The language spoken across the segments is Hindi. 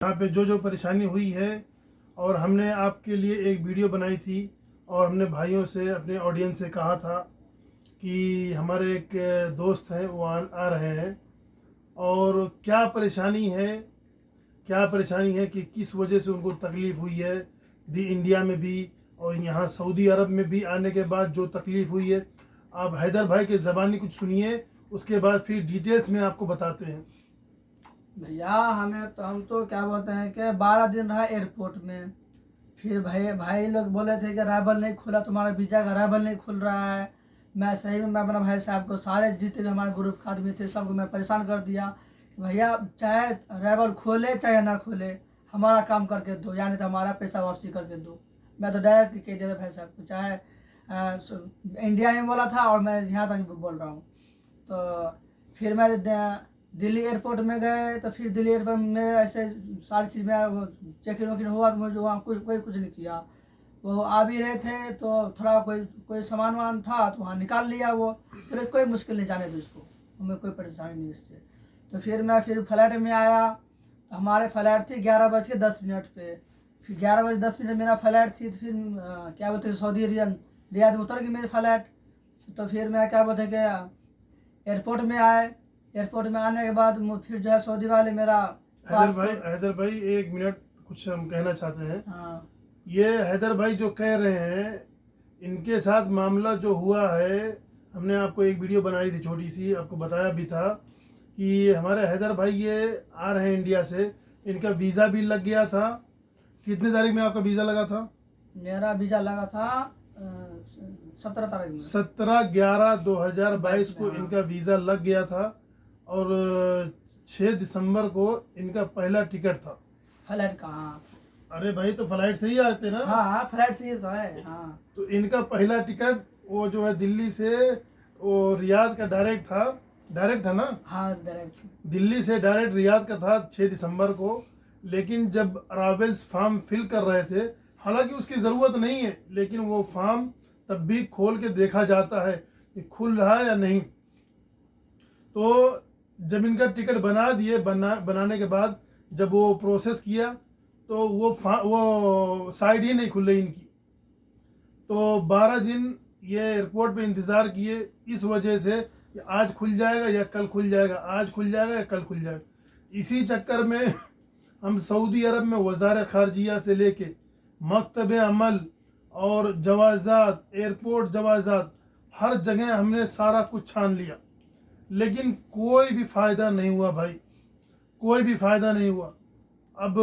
यहाँ पे जो परेशानी हुई है, और हमने आपके लिए एक वीडियो बनाई थी और हमने भाइयों से, अपने ऑडियंस से कहा था कि हमारे एक दोस्त हैं वो आ रहे हैं, और क्या परेशानी है कि किस वजह से उनको तकलीफ़ हुई है दी इंडिया में भी और यहाँ सऊदी अरब में भी आने के बाद जो तकलीफ़ हुई है। आप हैदर भाई के ज़बानी कुछ सुनिए, उसके बाद फिर डिटेल्स में आपको बताते हैं। भैया हम तो क्या बोलते हैं कि 12 दिन रहा एयरपोर्ट में। फिर भाई लोग बोले थे कि अराइवल नहीं खुला, तुम्हारा वीज़ा का अराइवल नहीं खुल रहा है। मैं सही में मैं अपना भाई साहब को, सारे जितने भी हमारे ग्रुप के आदमी थे, सबको मैं परेशान कर दिया कि भैया चाहे अराइवल खोले चाहे ना खोले, हमारा काम करके दो, यानी तो हमारा पैसा वापसी करके दो। मैं तो डायरेक्ट कह दिया था भाई साहब को, चाहे इंडिया में बोला था और मैं यहाँ तक बोल रहा हूँ। तो फिर मैं दिल्ली एयरपोर्ट में गए, तो फिर दिल्ली एयरपोर्ट में ऐसे सारी चीज़ में वो चेकिंग वेकिंग हुआ, तो मुझे वहाँ कोई कुछ नहीं किया। वो आ भी रहे थे तो थोड़ा कोई सामान वामान था तो वहाँ निकाल लिया। वो फिर कोई मुश्किल नहीं, जाने दो इसको, हमें कोई परेशानी नहीं इससे। तो फिर मैं फ्लाइट में आया, तो हमारे फ्लाइट थी 11:10 पे। फिर 11:10 मेरा फ्लाइट थी। तो फिर क्या बोलते हैं, सऊदी रियाद में उतर गई मेरी फ्लाइट। तो फिर मैं क्या बोलते हैं कि एयरपोर्ट में आए। एयरपोर्ट में आने के बाद फिर जो है सऊदी वाले मेरा हैदर भाई 1 मिनट, कुछ हम कहना चाहते हैं। हाँ, ये हैदर भाई जो कह रहे हैं, इनके साथ मामला जो हुआ है, हमने आपको एक वीडियो बनाई थी छोटी सी, आपको बताया भी था कि हमारे हैदर भाई ये आ रहे हैं इंडिया से, इनका वीज़ा भी लग गया था। कितने तारीख में आपका वीज़ा लगा था? मेरा वीज़ा लगा था 17 तारीख में, 17/11/2022 को हाँ। इनका वीज़ा लग गया था, और 6 दिसंबर को इनका पहला टिकट था फ्लाइट का। हाँ अरे भाई, तो फ्लाइट से ही आते ना? हाँ, फ्लाइट से ही तो है। हाँ, तो इनका पहला टिकट वो जो है दिल्ली से, वो रियाद का डायरेक्ट था ना? हाँ, डायरेक्ट। दिल्ली से डायरेक्ट रियाद का था 6 दिसंबर को। लेकिन जब अरावल्स फॉर्म फिल कर रहे थे, हालांकि उसकी ज़रूरत नहीं है, लेकिन वो फॉर्म तब भी खोल के देखा जाता है कि खुल रहा है या नहीं। तो जब इनका टिकट बनाने के बाद जब वो प्रोसेस किया, तो वो साइड ही नहीं खुल रही इनकी। तो 12 दिन ये एयरपोर्ट पे इंतज़ार किए, इस वजह से कि आज खुल जाएगा या कल खुल जाएगा, आज खुल जाएगा या कल खुल जाएगा। इसी चक्कर में हम सऊदी अरब में वज़ार ख़ारजिया से लेके मकतब अमल और जवाज़ात, एयरपोर्ट जवाज़ात, हर जगह हमने सारा कुछ छान लिया, लेकिन कोई भी फ़ायदा नहीं हुआ भाई, कोई भी फ़ायदा नहीं हुआ। अब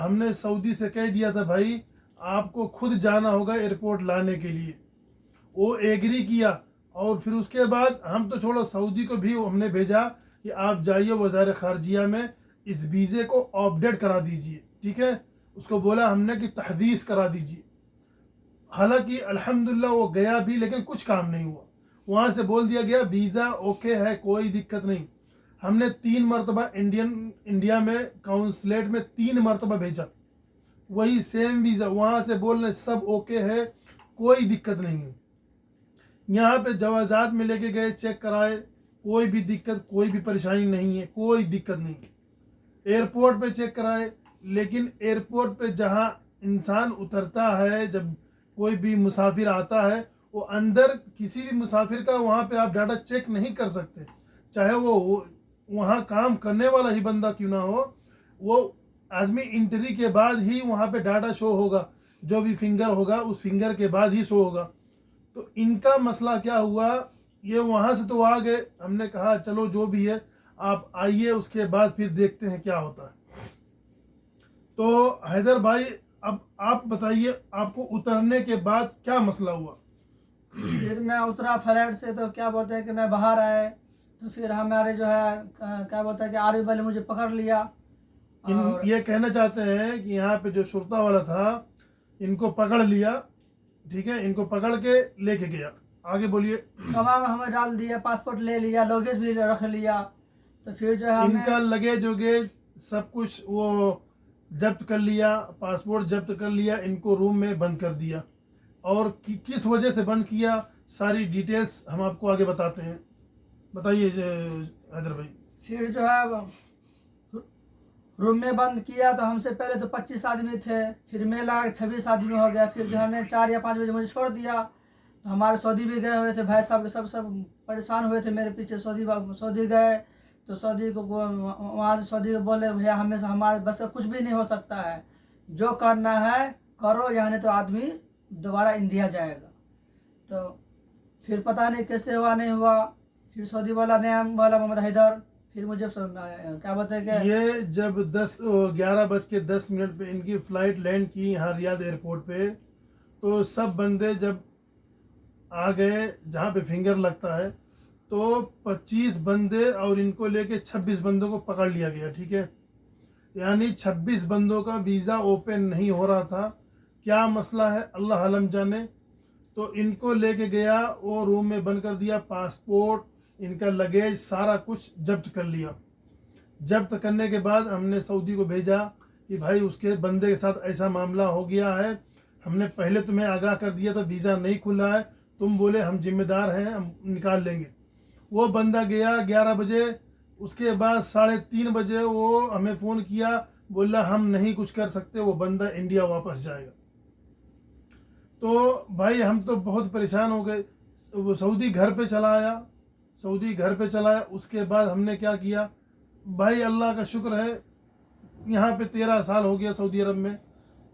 हमने सऊदी से कह दिया था भाई आपको खुद जाना होगा एयरपोर्ट लाने के लिए, वो एग्री किया। और फिर उसके बाद हम तो छोड़ो, सऊदी को भी हमने भेजा कि आप जाइए वज़ार ख़ारजिया में इस वीज़े को अपडेट करा दीजिए, ठीक है। उसको बोला हमने कि तहदीस करा दीजिए। हालांकि अल्हम्दुलिल्लाह वो गया भी, लेकिन कुछ काम नहीं हुआ। वहाँ से बोल दिया गया वीज़ा ओके है, कोई दिक्कत नहीं। हमने 3 मरतबा इंडिया में काउंसलेट में 3 मरतबा भेजा, वही सेम वीज़ा, वहाँ से बोलने सब ओके है, कोई दिक्कत नहीं है। यहाँ पे जवाज़ात में लेके गए, चेक कराए, कोई भी दिक्कत, कोई भी परेशानी नहीं है, कोई दिक्कत नहीं है। एयरपोर्ट पे चेक कराए, लेकिन एयरपोर्ट पे जहाँ इंसान उतरता है, जब कोई भी मुसाफिर आता है, वो अंदर किसी भी मुसाफिर का वहाँ पे आप डाटा चेक नहीं कर सकते, चाहे वो वहाँ काम करने वाला ही बंदा क्यों ना हो। वो आदमी एंट्री के बाद ही वहाँ पे डाटा शो होगा, जो भी फिंगर होगा उस फिंगर के बाद ही शो होगा। तो इनका मसला क्या हुआ, ये वहाँ से तो आ गए, हमने कहा चलो जो भी है आप आइए, उसके बाद फिर देखते हैं क्या होता है। तो हैदर भाई, अब आप बताइए आपको उतरने के बाद क्या मसला हुआ? फिर मैं उतरा फ्लाइट से, तो क्या बोलते हैं कि मैं बाहर आए, तो फिर हमारे जो है क्या बोलते हैं कि आर्मी वाले मुझे पकड़ लिया। और ये कहना चाहते हैं कि यहाँ पे जो शुरता वाला था, इनको पकड़ लिया, ठीक है, इनको पकड़ के लेके गया। आगे बोलिए। कमा में हमें डाल दिया, पासपोर्ट ले लिया, लगेज भी रख लिया। तो फिर जो है इनका लगेज वगेज सब कुछ वो जब्त कर लिया, पासपोर्ट जब्त कर लिया, इनको रूम में बंद कर दिया। और किस वजह से बंद किया, सारी डिटेल्स हम आपको आगे बताते हैं। बताइए हैदर भाई। फिर जो है रूम में बंद किया तो हमसे पहले तो 25 आदमी थे, फिर मैं लगा 26 आदमी हो गया। फिर जो हमें 4 या 5 बजे मुझे छोड़ दिया। तो हमारे सऊदी भी गए हुए थे भाई साहब के, सब परेशान हुए थे मेरे पीछे। सऊदी गए तो सऊदी को वहाँ से सऊदी को बोले भैया हमें हमारे बस का कुछ भी नहीं हो सकता है, जो करना है करो, यहाँ नहीं तो आदमी दोबारा इंडिया जाएगा। तो फिर पता नहीं कैसे हुआ नहीं हुआ। फिर सऊदी वाला नाम वाला मोहम्मद हैदर, फिर मुझे क्या बोलते हैं कि ये जब 11:10 पे इनकी फ़्लाइट लैंड की यहाँ रियाद एयरपोर्ट पे, तो सब बंदे जब आ गए जहाँ पे फिंगर लगता है, तो 25 बंदे और इनको लेके 26 बंदों को पकड़ लिया गया। ठीक है, यानी 26 बंदों का वीज़ा ओपन नहीं हो रहा था। क्या मसला है अल्लाह आलम जाने। तो इनको लेके गया, वो रूम में बंद कर दिया, पासपोर्ट, इनका लगेज, सारा कुछ जब्त कर लिया। जब्त करने के बाद हमने सऊदी को भेजा कि भाई उसके बंदे के साथ ऐसा मामला हो गया है, हमने पहले तुम्हें आगाह कर दिया था, वीज़ा नहीं खुला है, तुम बोले हम जिम्मेदार हैं, हम निकाल लेंगे। वो बंदा गया 11 बजे, उसके बाद 3:30 बजे वो हमें फ़ोन किया, बोला हम नहीं कुछ कर सकते, वो बंदा इंडिया वापस जाएगा। तो भाई हम तो बहुत परेशान हो गए। वो सऊदी घर पे चला आया, सऊदी घर पे चला आया। उसके बाद हमने क्या किया भाई, अल्लाह का शुक्र है, यहाँ पे 13 साल हो गया सऊदी अरब में।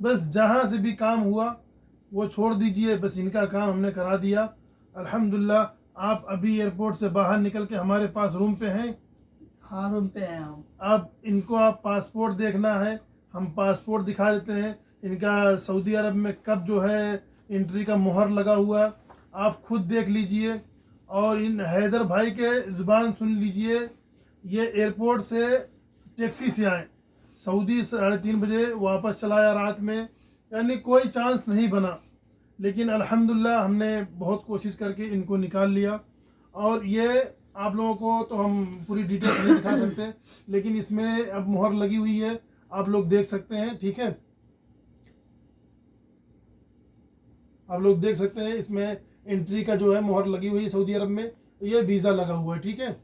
बस जहाँ से भी काम हुआ वो छोड़ दीजिए, बस इनका काम हमने करा दिया अल्हम्दुलिल्लाह। आप अभी एयरपोर्ट से बाहर निकल के हमारे पास रूम पे हैं। हाँ रूम पे हैं हम। अब इनको आप पासपोर्ट देखना है, हम पासपोर्ट दिखा देते हैं। इनका सऊदी अरब में कब जो है एंट्री का मुहर लगा हुआ है, आप खुद देख लीजिए। और इन हैदर भाई के ज़ुबान सुन लीजिए, ये एयरपोर्ट से टैक्सी से आए, सऊदी 3:30 बजे वापस चला आया रात में, यानी कोई चांस नहीं बना। लेकिन अल्हम्दुलिल्लाह हमने बहुत कोशिश करके इनको निकाल लिया। और ये आप लोगों को तो हम पूरी डिटेल नहीं दिखा सकते, लेकिन इसमें अब मुहर लगी हुई है, आप लोग देख सकते हैं। ठीक है, आप लोग देख सकते हैं, इसमें एंट्री का जो है मुहर लगी हुई है सऊदी अरब में, ये वीज़ा लगा हुआ है। ठीक है,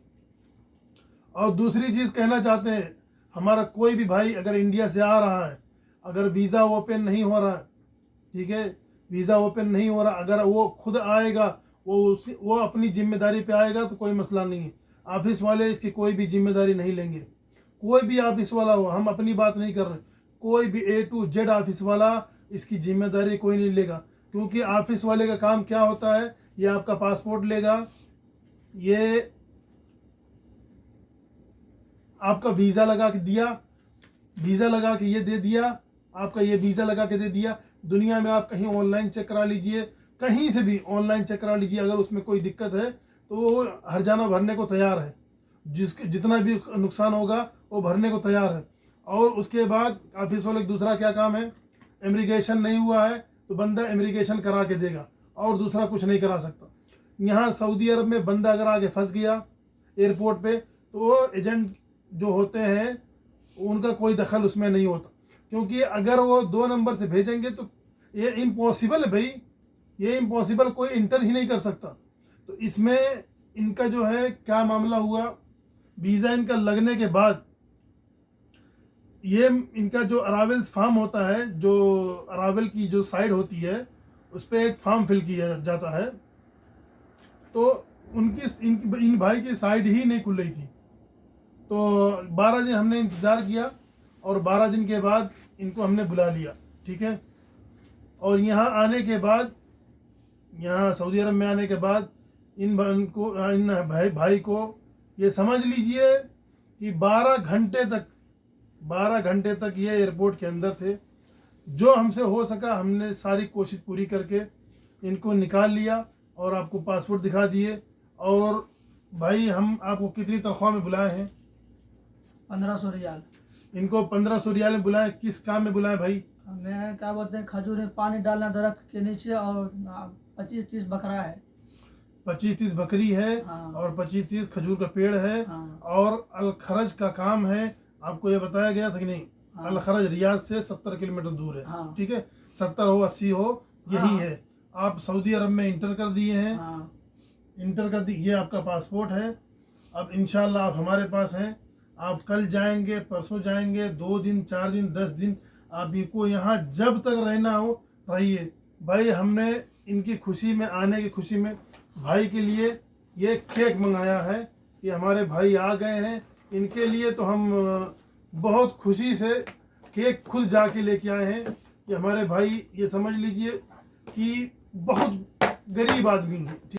और दूसरी चीज़ कहना चाहते हैं, हमारा कोई भी भाई अगर इंडिया से आ रहा है, अगर वीज़ा ओपन नहीं हो रहा है, ठीक है, वीज़ा ओपन नहीं हो रहा, अगर वो खुद आएगा, वो अपनी जिम्मेदारी पे आएगा तो कोई मसला नहीं है। ऑफिस वाले इसकी कोई भी जिम्मेदारी नहीं लेंगे। कोई भी ऑफिस वाला हो, हम अपनी बात नहीं कर रहे, कोई भी A to Z ऑफिस वाला इसकी जिम्मेदारी कोई नहीं लेगा। क्योंकि ऑफिस वाले का काम क्या होता है, ये आपका पासपोर्ट लेगा, ये आपका वीज़ा लगा के दिया, वीज़ा लगा के ये दे दिया, आपका ये वीज़ा लगा के दे दिया। दुनिया में आप कहीं ऑनलाइन चेक करा लीजिए, कहीं से भी ऑनलाइन चेक करा लीजिए, अगर उसमें कोई दिक्कत है तो वो हर्जाना भरने को तैयार है, जितना भी नुकसान होगा वो भरने को तैयार है। और उसके बाद ऑफिस वाले दूसरा क्या काम है, इमिग्रेशन नहीं हुआ है तो बंदा इमिग्रेशन करा के देगा, और दूसरा कुछ नहीं करा सकता। यहाँ सऊदी अरब में बंदा अगर आगे फंस गया एयरपोर्ट पे, तो एजेंट जो होते हैं उनका कोई दखल उसमें नहीं होता। क्योंकि अगर वो 2 नंबर से भेजेंगे तो ये इम्पॉसिबल है भाई, ये इम्पॉसिबल, कोई इंटर ही नहीं कर सकता। तो इसमें इनका जो है क्या मामला हुआ, वीज़ा इनका लगने के बाद ये इनका जो अरावल्स फार्म होता है, जो अरावल की जो साइड होती है उस पर एक फॉर्म फिल किया जाता है, तो इन भाई की साइड ही नहीं खुल रही थी। तो 12 दिन हमने इंतज़ार किया, और 12 दिन के बाद इनको हमने बुला लिया। ठीक है, और यहाँ आने के बाद, यहाँ सऊदी अरब में आने के बाद इन भाई को ये समझ लीजिए कि 12 घंटे तक ये एयरपोर्ट के अंदर थे। जो हमसे हो सका हमने सारी कोशिश पूरी करके इनको निकाल लिया और आपको पासपोर्ट दिखा दिए। और भाई हम आपको कितनी तनख्वाह में बुलाए हैं? 1500 रियाल। इनको 1500 रियाल में बुलाए, किस काम में बुलाए भाई? हमें क्या बोलते हैं, खजूर में पानी डालना दरख्त के नीचे, और 25-30 बकरा है, 25-30 बकरी है, हाँ। और 25-30 खजूर का पेड़ है, हाँ। और अल खरज का काम है। आपको ये बताया गया था कि नहीं? हाँ। अल खरज रियाद से 70 किलोमीटर दूर है। हाँ। ठीक है, 70 हो 80 हो, यही हाँ। है। आप सऊदी अरब में इंटर कर दिए हैं। हाँ। इंटर कर दी, ये आपका पासपोर्ट है। अब इंशाल्लाह आप हमारे पास हैं, आप कल जाएंगे, परसों जाएंगे, 2 दिन, 4 दिन, 10 दिन, आपको यहाँ जब तक रहना हो रहिए। भाई हमने इनकी खुशी में, आने की खुशी में भाई के लिए ये केक मंगाया है। ये हमारे भाई आ गए हैं, इनके लिए तो हम बहुत खुशी से केक खुद जाके लेके आए हैं। ये हमारे भाई, ये समझ लीजिए कि बहुत गरीब आदमी है।